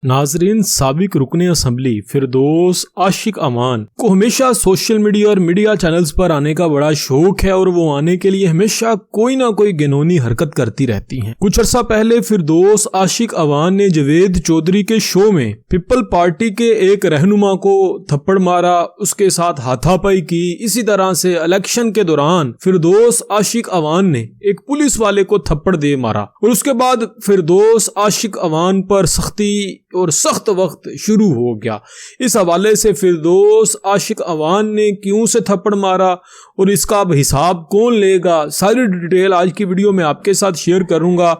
ناظرین، سابق رکن اسمبلی فردوس عاشق امان کو ہمیشہ سوشل میڈیا اور میڈیا چینلز پر آنے کا بڑا شوق ہے اور وہ آنے کے لیے ہمیشہ کوئی نہ کوئی گنونی حرکت کرتی رہتی ہیں۔ کچھ عرصہ پہلے فردوس عاشق امان نے جاوید چودھری کے شو میں پیپل پارٹی کے ایک رہنما کو تھپڑ مارا، اس کے ساتھ ہاتھا پائی کی۔ اسی طرح سے الیکشن کے دوران فردوس عاشق امان نے ایک پولیس والے کو تھپڑ دے مارا اور اس کے بعد فردوس عاشق امان پر سختی اور سخت وقت شروع ہو گیا۔ اس حوالے سے فردوس عاشق امان نے کیوں سے تھپڑ مارا اور اس کا اب حساب کون لے گا، ساری ڈیٹیل آج کی ویڈیو میں آپ کے ساتھ شیئر کروں گا۔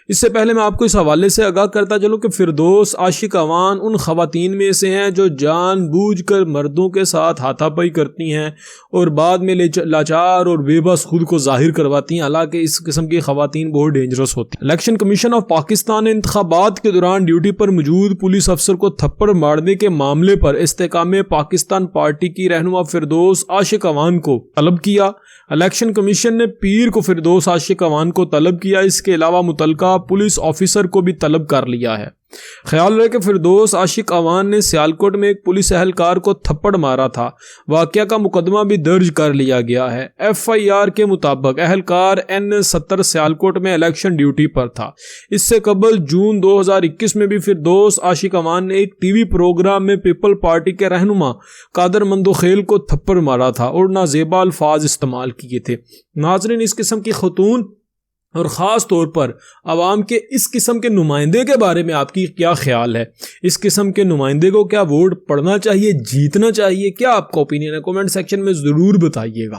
اس سے پہلے میں آپ کو اس حوالے سے آگاہ کرتا چلوں کہ فردوس عاشق امان ان خواتین میں سے ہیں جو جان بوجھ کر مردوں کے ساتھ ہاتھا پائی کرتی ہیں اور بعد میں لاچار اور بے بس خود کو ظاہر کرواتی ہیں، حالانکہ اس قسم کی خواتین بہت ڈینجرس ہوتی ہیں۔ الیکشن کمیشن آف پاکستان نے انتخابات کے دوران ڈیوٹی پر موجود پولیس افسر کو تھپڑ مارنے کے معاملے پر استحکام پاکستان پارٹی کی رہنما فردوس عاشق امان کو طلب کیا۔ الیکشن کمیشن نے پیر کو فردوس عاشق امان کو طلب کیا، اس کے علاوہ متعلقہ پولیس آفیسر کو بھی طلب کر لیا ہے۔ خیال رہے کہ فردوس عاشق امان نے سیالکوٹ میں ایک پولیس اہلکار کو تھپڑ مارا تھا۔ واقعہ کا مقدمہ بھی درج کر لیا گیا ہے۔ FIR کے مطابق اہلکار N70 سیالکوٹ میں الیکشن ڈیوٹی پر تھا۔ اس سے قبل جون 2021 میں بھی فردوس عاشق امان نے ایک TV پروگرام میں پیپل پارٹی کے رہنما قادر مندوخیل کو تھپڑ مارا تھا اور نازیبا الفاظ استعمال کیے تھے۔ ناظرین، اس قسم کی خاتون اور خاص طور پر عوام کے اس قسم کے نمائندے کے بارے میں آپ کی کیا خیال ہے؟ اس قسم کے نمائندے کو کیا ووٹ پڑنا چاہیے، جیتنا چاہیے؟ کیا آپ کا اوپینین ہے؟ کمنٹ سیکشن میں ضرور بتائیے گا۔